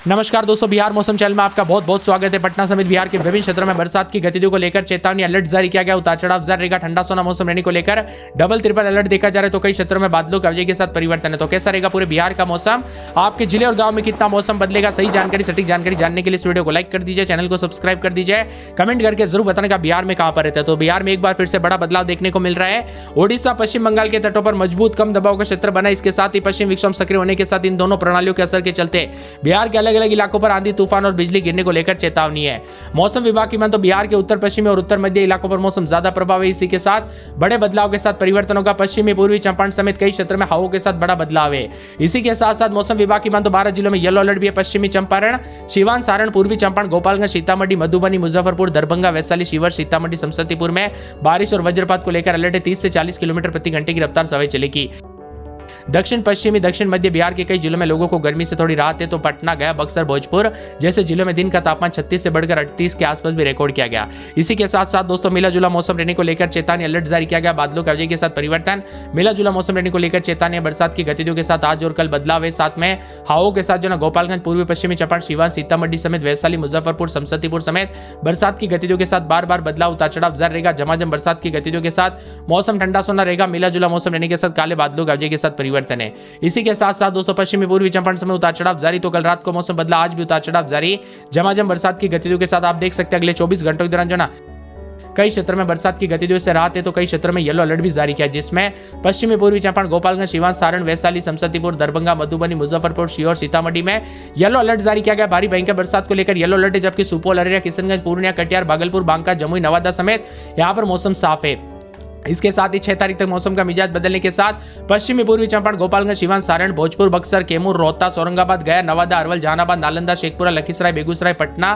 नमस्कार दोस्तों, बिहार मौसम चैनल में आपका बहुत बहुत स्वागत है। पटना समेत बिहार के विभिन्न क्षेत्रों में बरसात की गतिविधियों को लेकर चेतावनी अलर्ट जारी किया गया। उतार चढ़ाव जारी रहेगा, ठंडा सोना मौसम रहने को लेकर डबल ट्रिपल अलर्ट देखा जा रहा है। तो कई क्षेत्रों में बादलों की अवधि के साथ परिवर्तन है। तो कैसा रहेगा पूरे बिहार का मौसम, आपके जिले और गांव में कितना मौसम बदलेगा, सही जानकारी सटीक जानकारी जानने के लिए इस वीडियो को लाइक कर दीजिए, चैनल को सब्सक्राइब कर दीजिए, कमेंट करके जरूर बताने का बिहार में कहां पर रहता है। तो बिहार में एक बार फिर से बड़ा बदलाव देखने को मिल रहा है। ओडिशा पश्चिम बंगाल के तटों पर मजबूत कम दबाव का क्षेत्र बना। इसके साथ ही पश्चिम विक्षोभ सक्रिय होने के साथ इन दोनों प्रणालियों के असर के चलते बिहार के अलग अलग इलाकों पर आंधी तूफान और बिजली गिरने को लेकर चेतावनी है। मौसम विभाग की माने तो बिहार के उत्तर पश्चिमी और उत्तर मध्य इलाकों पर मौसम ज्यादा प्रभाव है। इसी के साथ बड़े बदलाव के साथ परिवर्तन होगा। पश्चिमी पूर्वी चंपारण समेत कई क्षेत्रों में हवाओं के साथ बड़ा बदलाव है। इसी के साथ साथ मौसम विभाग की माने तो 12 जिलों में येलो अलर्ट भी है। पश्चिमी चंपारण, सिवान, सारण, पूर्वी चंपारण, गोपालगंज, सीतामढ़ी, मधुबनी, मुजफ्फरपुर, दरभंगा, वैशाली, शिवहर, सीतामढ़ी, समस्तीपुर में बारिश और वज्रपात को लेकर अलर्ट है। 30 से 40 किलोमीटर प्रति घंटे की रफ्तार से हवाएं चलेगी। दक्षिण पश्चिमी दक्षिण मध्य बिहार के कई जिलों में लोगों को गर्मी से थोड़ी राहत है। तो पटना, गया, बक्सर, भोजपुर जैसे जिलों में दिन का तापमान 36 से बढ़कर 38 के आसपास भी रिकॉर्ड किया गया। इसी के साथ साथ दोस्तों मिला जुला मौसम रहने को लेकर चेतावनी अलर्ट जारी किया गया। बादलों की अवधि के साथ परिवर्तन, मिला जुला मौसम रहने को लेकर चेतावनी, बरसात की गतिविधियों के साथ आज और कल बदलाव है। साथ में हवाओं के साथ जो ना गोपालगंज, पूर्वी पश्चिमी चंपारण, सिवान, सीतामढ़ी समेत वैशाली, मुजफ्फरपुर, समस्तीपुर समेत बरसात की गतिविधियों के साथ बार बार बदलाव, उतार चढ़ाव जारी रहेगा। झमाझम बरसात की गतिविधियों के साथ मौसम ठंडा सोना रहेगा। मिला जुला मौसम रहने के साथ काले बादलों की अवधि के साथ परिवर्तन है। इसी के साथ साथ दोस्तों पश्चिमी पूर्वी चंपारण समय उतार चढ़ाव जारी। तो कल रात को मौसम बदला, आज भी उतार चढ़ाव जारी। झमाझम बरसात की गतिविधियों के साथ आप देख सकते हैं अगले 24 घंटों के दौरान जो ना कई क्षेत्रों में बरसात की गतिविधियों से राहत है। तो कई क्षेत्रों में येलो अलर्ट भी जारी किया, जिसमें पश्चिमी पूर्वी चंपारण, गोपालगंज, सिवान, सारण, वैशाली, समस्तीपुर, दरभंगा, मधुबनी, मुजफ्फरपुर, शिवहर, सीतामढ़ी में येलो अलर्ट जारी किया गया। भारी भयंकर बरसात को लेकर येलो अलर्ट है। जबकि सुपौल, अररिया, किशनगंज, पूर्णिया, कटिहार, भागलपुर, बांका, जमुई, नवादा समेत यहां पर मौसम साफ है। इसके साथ ही 6 तारीख तक मौसम का मिजाज बदलने के साथ पश्चिमी पूर्वी चंपारण, गोपालगंज, सिवान, सारण, भोजपुर, बक्सर, कैमूर, रोहतास, औरंगाबाद, गया, नवादा, अरवल, जहानाबाद, नालंदा, शेखपुरा, लखीसराय, बेगूसराय, पटना,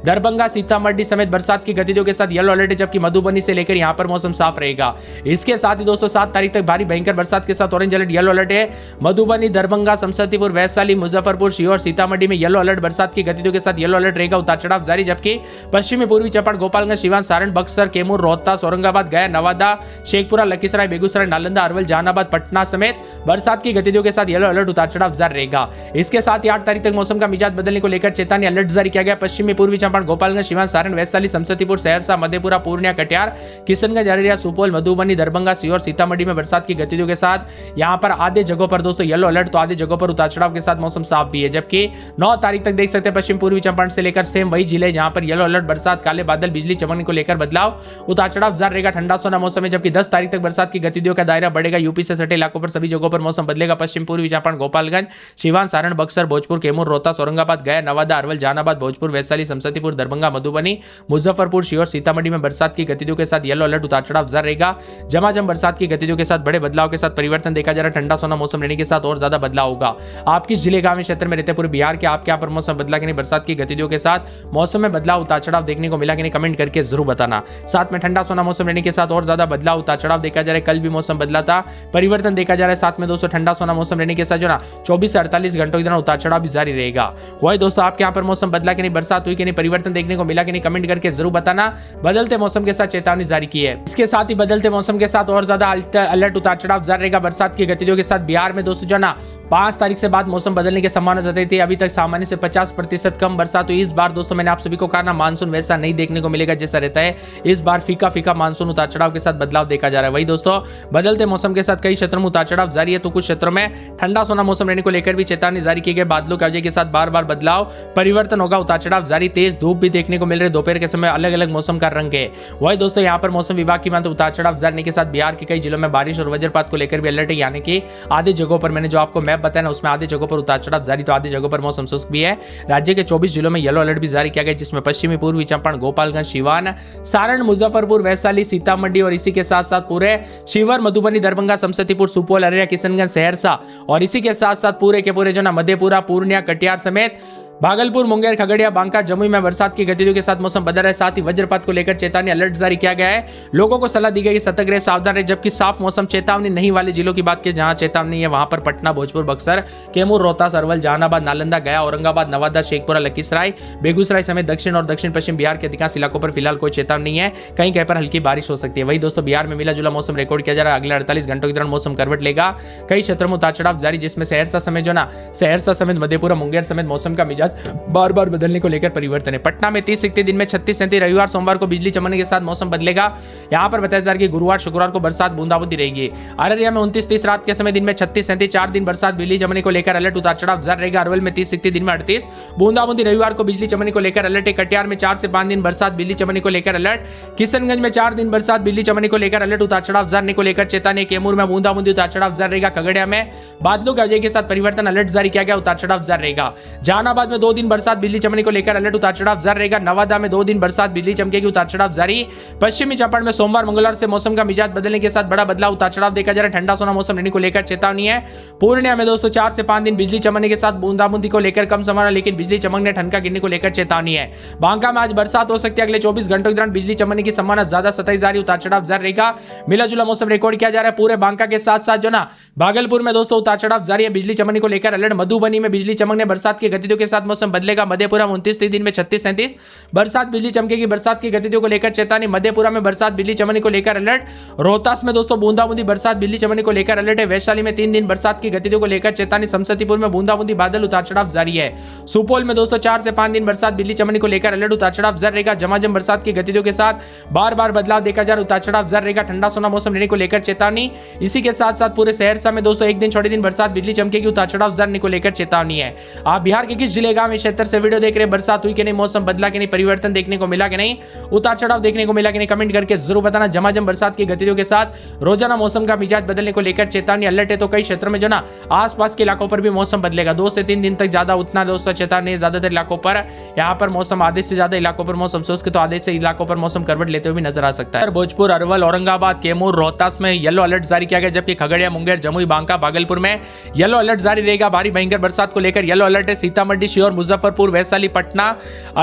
दरभंगा, सीतामढ़ी समेत बरसात की गतिविधियों के साथ येलो अलर्ट है। जबकि मधुबनी से लेकर यहां पर मौसम साफ रहेगा। इसके साथ ही दोस्तों 7 तारीख तक भारी भयंकर बरसात के साथ ऑरेंज अलर्ट, येलो अलर्ट है। मधुबनी, दरभंगा, समस्तीपुर, वैशाली, मुजफ्फरपुर, शिवहर, सीतामढ़ी में येलो अलर्ट, बरसात की गतिविधियों के साथ येलो अलर्ट रहेगा। उतार चढ़ाव जारी। जबकि पश्चिमी पूर्वी चंपारण, गोपालगंज, सिवान, सारण, बक्सर, कैमूर, रोहतास, औरंगाबाद, गया, नवादा, शेखपुरा, लखीसराय, बेगूसराय, नालंदा, अरवल, जहानाबाद, पटना समेत बरसात की गतिविधियों के साथ येलो अलर्ट, उतार चढ़ाव जारी रहेगा। इसके साथ ही 8 तारीख तक मौसम का मिजाज बदलने को लेकर चेतावनी अलर्ट जारी किया गया। पश्चिमी पूर्वी चंपारण, गोपालगंज, सिवान, सारण, वैशाली, समस्तीपुर, सहरसा, मधेपुरा, पूर्णिया, कटिहार, किशनगंज, अररिया, सुपौल, मधुबनी, दरभंगा, शिवहर, सीतामढ़ी में बरसात की गतिविधियों के साथ यहां पर आधे जगहों पर दोस्तों येलो अलर्ट, तो आधे जगहों पर उतार चढ़ाव के साथ मौसम साफ भी है। जबकि 9 तारीख तक देख सकते हैं पश्चिम पूर्वी चंपारण से लेकर सेम वही जिले जहां पर येलो अलर्ट, बरसात, काले बादल, बिजली चमकने को लेकर बदलाव, उतार चढ़ाव जारी रहेगा। ठंडा सोना मौसम है। जबकि 10 तारीख तक बरसात की गतिविधियों का दायरा बढ़ेगा। यूपी से सटे इलाकों पर सभी जगहों पर मौसम बदलेगा। पश्चिम पूर्वी चंपारण, गोपालगंज, सिवान, सारण, बक्सर, भोजपुर, कैमूर, रोहतास, औरंगाबाद, गया, नवादा, अरवल, जहानाबाद, भोजपुर, वैशाली, समस्तीपुर, दरभंगा, मधुबनी, मुजफ्फरपुर, शिवहर, सीतामढ़ी में बरसात की गतिविधियों के साथ येलो अलर्ट, उतार चढ़ाव जारी रहेगा। झमाझम बरसात की गतिविधियों के साथ बड़े बदलाव के साथ परिवर्तन देखा जा रहा है। ठंडा सोना मौसम रहने के साथ और ज्यादा बदलाव होगा। आप किस जिले, गांव, क्षेत्र में रहते हैं पूरे बिहार के, आपके यहाँ पर मौसम बदला कि नहीं, बरसात की गतिविधियों के साथ मौसम में बदलाव, उतार चढ़ाव देखने को मिला कि नहीं, कमेंट करके जरूर बताना। साथ में ठंडा सोना मौसम रहने के साथ और ज्यादा बदलाव, उतार चढ़ाव देखा जा रहा है। कल भी मौसम बदला था, परिवर्तन देखा जा रहा है। साथ में दोस्तों ठंडा सोना मौसम रहने के साथ जो ना 24 से 48 घंटों के दौरान उतार चढ़ाव भी जारी रहेगा। वही दोस्तों आपके यहाँ पर मौसम बदला कि नहीं, बरसात हुई कि नहीं, परिवर्तन देखने को मिला कि नहीं, कमेंट करके जरूर बताना। बदलते मौसम के साथ चेतावनी जारी की है। इसके साथ ही बदलते मौसम के साथ और ज्यादा अलर्ट, उतार चढ़ाव जारी रहेगा। बरसात की गतिविधियों के साथ बिहार में दोस्तों जो ना 5 तारीख से बाद मौसम बदलने की संभावना जताई थी। अभी तक सामान्य से 50% कम बरसात हुई। इस बार दोस्तों मैंने आप सभी को कहा ना, मानसून वैसा नहीं देखने को मिलेगा जैसा रहता है। इस बार फीका फीका मानसून, उतार चढ़ाव के साथ बदलाव देखा जा रहा है। वही दोस्तों बदलते मौसम के साथ कई क्षेत्रों में उतार चढ़ाव जारी है। तो कुछ क्षेत्रों में ठंडा सोना मौसम रहने को लेकर भी चेतावनी जारी की गई। बादलों की अवधि के साथ बार बार बदलाव, परिवर्तन होगा, उतार चढ़ाव जारी। तेज धूप भी देखने को मिल रहे, दोपहर के समय अलग अलग मौसम का रंग है। वही दोस्तों यहाँ पर मौसम विभाग की माने उतार चढ़ाव जारी के साथ बिहार के कई जिलों में बारिश और वज्रपात को लेकर भी अलर्ट है। यानी कि आधे जगहों पर मैंने जो आपको मैप बताया ना, उसमें आधे जगहों पर उतार चढ़ाव जारी, तो आधे जगहों पर मौसम शुष्क भी है। राज्य के 24 जिलों में येलो अलर्ट भी जारी किया गया, जिसमें पश्चिमी पूर्वी चंपारण, गोपालगंज, सिवान, सारण, मुजफ्फरपुर, वैशाली, सीतामढ़ी और इसी के साथ साथ पूरे शिवहर, मधुबनी, दरभंगा, समस्तीपुर, सुपौल, अररिया, किशनगंज, सहरसा और इसी के साथ साथ पूरे के पूरे जो ना मधेपुरा, पूर्णिया, कटिहार समेत भागलपुर, मुंगेर, खगड़िया, बांका, जमुई में बरसात की गतिविधियों के साथ मौसम बदल रहा है। साथ ही वज्रपात को लेकर चेतावनी अलर्ट जारी किया गया है। लोगों को सलाह दी गई कि सतर्क रहे, सावधान रहे। जबकि साफ मौसम चेतावनी नहीं वाले जिलों की बात करें, जहां चेतावनी है वहां पर पटना, भोजपुर, बक्सर, कैमूर, रोहतास, अरवल, जहानाबाद, नालंदा, गया, औरंगाबाद, नवादा, शेखपुरा, लखीसराय, बेगूसराय समेत दक्षिण और दक्षिण पश्चिम बिहार के अधिकांश इलाकों पर फिलहाल कोई चेतावनी नहीं है। कहीं कहीं पर हल्की बारिश हो सकती है। वही दोस्तों बिहार में मिला जुला मौसम रिकॉर्ड किया जा रहा है। अगले 48 घंटों के दौरान मौसम करवट लेगा। कई क्षेत्रों में उतार चढ़ाव जारी, जिसमें सहरसा समेत जो ना सहरसा समेत मधेपुरा, मुंगेर समेत मौसम का मिजाज मिजाज बार बार बदलने को लेकर परिवर्तन है। पटना में 30-31 दिन में 36-37, रविवार सोमवार को बिजली चमकने के साथ मौसम बदलेगा। यहाँ पर बताया जा रहा है कि गुरुवार शुक्रवार को बरसात बूंदाबूंदी रहेगी। अररिया में 29-30 रात के समय दिन में 36-37, 4 दिन बरसात बिजली चमकने को लेकर अलर्ट, उतार चढ़ाव जारी रहेगा। अरवल में 30-31 दिन में 38 बूंदाबूंदी, रविवार को बिजली चमकने को लेकर अलर्ट है। कटिहार में 4 से 5 दिन बरसात बिजली चमकने को लेकर अलर्ट। किशनगंज में 4 दिन बरसात बिजली चमकने को लेकर अलर्ट, उतार चढ़ाव जारी को लेकर चेतावनी। कैमूर में बूंदाबूंदी, उतार चढ़ाव जारी रहेगा। खगड़िया में बादलों की वजह के साथ परिवर्तन, अलर्ट जारी किया गया, उतार चढ़ाव जारी रहेगा। जहानाबाद में 2 दिन बरसात बिजली चमकने को लेकर अलर्ट, उतार चढ़ाव जारी रहेगा। नवादा में 2 दिन बरसात बिजली चमकेगी, उतार चढ़ाव जारी। पश्चिमी चंपारण में सोमवार मंगलवार से मौसम का मिजाज बदलने के साथ बड़ा बदलाव, उतार चढ़ाव देखा जा रहा है। ठंडा सोना मौसम रहने को लेकर चेतावनी है। पूर्णिया में दोस्तों 4 से 5 दिन बिजली चमकने के साथ बूंदाबूंदी को लेकर कम संभावना, लेकिन बिजली चमकने ठनका गिरने को लेकर चेतावनी है। बांका में आज बरसात हो सकती है, अगले 24 घंटों के दौरान बिजली चमकने की संभावना ज्यादा, 27 जारी, उतार चढ़ाव जारी रहेगा। मिला जुला मौसम रिकॉर्ड किया जा रहा है पूरे बांका के साथ साथ जो ना भागलपुर में दोस्तों उतार चढ़ाव जारी है, बिजली चमकने को लेकर अलर्ट। मधुबनी में बिजली चमकने बरसात की गतिविधियों के साथ मौसम बदलेगा। मधेपुरा में 29 दिन में 36-37 बरसात बिजली चमकेगी, बरसात की गतिविधियों को लेकर चेतावनी। मधेपुरा में बरसात बिजली चमकने को लेकर अलर्ट। रोहतास में दोस्तों बूंदाबूंदी बरसात बिजली चमकने को लेकर अलर्ट है। वैशाली में 3 दिन बरसात की गतिविधियों को लेकर चेतावनी। समस्तीपुर में बूंदाबूंदी बादल, उतार चढ़ाव जारी है। सुपौल में दोस्तों 4 से 5 दिन बरसात बिजली चमकने को लेकर अलर्ट, उतार चढ़ाव जारी रहेगा। झमाझम बरसात की गतिविधियों के साथ बार बार बदलाव देखा जा रहा है, उतार चढ़ाव जारी रहेगा। ठंडा सोना मौसम रहने को लेकर चेतावनी। इसी के साथ साथ पूरे सहरसा में दोस्तों 1 दिन छोटे दिन बरसात बिजली चमकेगी, उतार चढ़ाव जारी को लेकर चेतावनी है। आप बिहार के किस जिले गांव में क्षेत्र से वीडियो देख रहे हैं, बरसात हुई कि नहीं, मौसम बदला कि नहीं, परिवर्तन देखने को मिला कि नहीं, उतार चढ़ाव देखने को मिला कि नहीं, कमेंट करके जरूर बताना। झमाझम बरसात की गतिविधियों के साथ रोजाना मौसम का मिजाज बदलने को लेकर चेतावनी, अलर्ट है। तो कई क्षेत्रों में जो ना आसपास के इलाकों पर भी मौसम बदलेगा। 2 से 3 दिन तक ज्यादा उतना दोस्तों चेतावनी, ज्यादातर इलाकों पर यहाँ पर मौसम आधे से ज्यादा इलाकों पर मौसम शुष्क, तो आधे से इलाकों पर मौसम करवट लेते हुए भी नजर आ सकता है। भोजपुर, अरवल, औरंगाबाद, कैमूर, रोहतास में येलो अलर्ट जारी किया गया, जबकि खगड़िया, मुंगेर, जमुई, बांका, भागलपुर में येलो अलर्ट जारी रहेगा। भारी भयंकर बरसात को लेकर येलो अलर्ट है। सीतामढ़ी, शिवहर, मुजफ्फरपुर, वैशाली, पटना,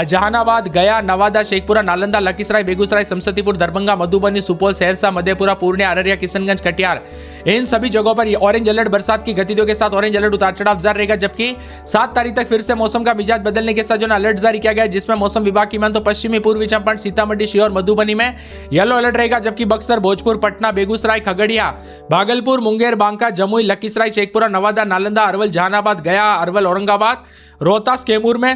जहानाबाद, गया, नवादा, शेखपुरा, नालंदा, लखीसराय, बेगूसराय, समस्तीपुर, दरभंगा, मधुबनी, सुपौल, सहरसा, मधेपुरा, पूर्णिया, अररिया, किशनगंज, कटिहार, इन सभी जगहों पर ऑरेंज अलर्ट, बरसात की गतिविधियों के साथ ऑरेंज अलर्ट, उतार चढ़ाव जारी रहेगा। जबकि 7 तारीख तक फिर से मौसम का मिजाज बदलने के साथ जो अलर्ट जारी किया गया है, जिसमें मौसम विभाग की मान तो पश्चिमी पूर्वी चंपारण, सीतामढ़ी, शिवहर, मधुबनी में येलो अलर्ट रहेगा। जबकि बक्सर, भोजपुर, पटना, बेगूसराय, खगड़िया, भागलपुर, मुंगेर, बांका, जमुई, लखीसराय, शेखपुरा, नवादा, नालंदा, अरवल, जहानाबाद, गया, अरवल, औरंगाबाद, रोहतास, कैमूर में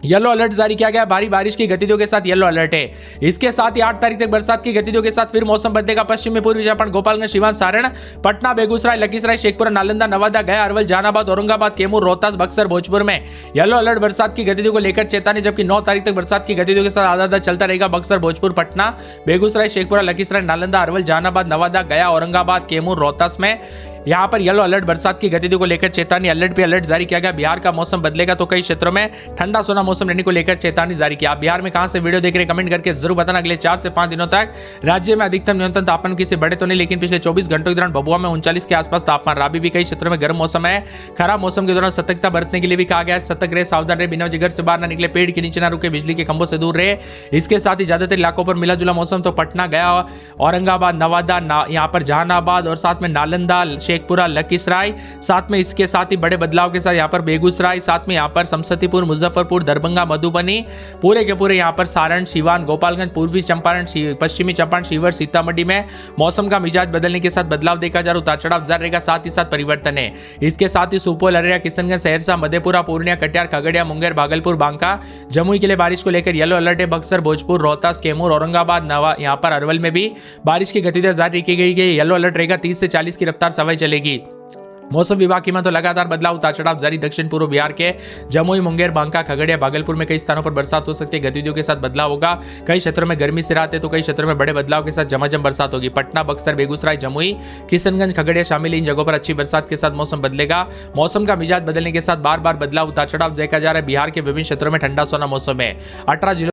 येलो अलर्ट जारी किया गया। भारी बारिश की गतिविधियों के साथ येलो अलर्ट है। इसके साथ ही 8 तारीख तक बरसात की गतिविधियों के साथ फिर मौसम बदलेगा। पश्चिमी पूर्वी चंपारण, गोपालगंज, सिवान, सारण, पटना, बेगूसराय, लखीसराय, शेखपुरा, नालंदा, नवादा, गया, अरवल, जहानाबाद, औरंगाबाद, कैमूर, रोहतास, बक्सर, भोजपुर में येलो अलर्ट, बरसात की गतिविधियों को लेकर चेतावनी। जबकि 9 तारीख तक बरसात की गतिविधियों के साथ आधा आधा चलता रहेगा। बक्सर, भोजपुर, पटना, बेगूसराय, शेखपुरा, लखीसराय, नालंदा, अरवल, जहानाबाद, नवादा, गया, औरंगाबाद, कैमूर, रोहतास में यहाँ पर येलो अलर्ट, बरसात की गतिविधियों को लेकर चेतावनी, अलर्ट पे अलर्ट जारी किया गया। बिहार का मौसम बदलेगा, तो कई क्षेत्रों में ठंडा सोना मौसम रहने को लेकर चेतावनी जारी किया। आप बिहार में कहां से वीडियो देख रहे हैं, कमेंट करके जरूर बताना। अगले 4 से 5 दिनों तक राज्य में अधिकतम न्यूनतम तापमान किसी बढ़े तो नहीं, लेकिन पिछले 24 घंटों के दौरान भभुआ में 39 के आसपास तापमान रहा। अभी भी कई क्षेत्रों में गर्म मौसम है। खराब मौसम के दौरान सतर्कता बरतने के लिए भी कहा गया है। सतर्क रहे, सावधान रहे, बिना वजह घर से बाहर न निकले, पेड़ के नीचे न रुके, बिजली के खंभों से दूर रहे। इसके साथ ही ज्यादातर इलाकों पर मिला जुला मौसम, तो पटना, गया, औरंगाबाद, नवादा, यहाँ पर जहानाबाद और साथ में नालंदा, शेखपुरा, लखीसराय, साथ में इसके साथ ही बड़े बदलाव के साथ यहाँ पर बेगूसराय, साथ में यहाँ पर समस्तीपुर, मुजफ्फरपुर, दरभंगा, मधुबनी, पूरे के पूरे यहाँ पर सारण, सिवान, गोपालगंज, पूर्वी चंपारण, पश्चिमी चंपारण, शिवहर, सीतामढ़ी में मौसम का मिजाज बदलने के साथ बदलाव देखा जा रहा है, उतार चढ़ाव जारी रहेगा, साथ ही साथ परिवर्तन है। इसके साथ ही सुपौल, अररिया, किशनगंज, सहरसा, मधेपुरा, पूर्णिया, कटिहार, खगड़िया, मुंगेर, भागलपुर, बांका, जमुई के लिए बारिश को लेकर येलो अलर्ट है। बक्सर, भोजपुर, रोहतास, कैमूर, औरंगाबाद, यहाँ पर अरवल में भी बारिश की गतिविधियां जारी की गई है। येलो अलर्ट रहेगा, 30 से 40 की रफ्तार से हवाएं चलेगी। मौसम विभाग की तो लगातार बदलाव, उतार चढ़ाव जारी। दक्षिण पूर्व बिहार के जमुई, मुंगेर, बांका, खगड़िया, भागलपुर में कई स्थानों पर बरसात हो सकती है। गतिविधियों के साथ बदलाव होगा। कई क्षेत्रों में गर्मी से राहत है, तो कई क्षेत्रों में बड़े बदलाव के साथ झमाझम बरसात होगी। पटना, बक्सर, बेगूसराय, जमुई, किशनगंज, खगड़िया शामिल, इन जगहों पर अच्छी बरसात के साथ मौसम बदलेगा। मौसम का मिजाज बदलने के साथ बार बार बदलाव, उतार चढ़ाव देखा जा रहा है। बिहार के विभिन्न क्षेत्रों में ठंडा सोना मौसम है। 18 जिलों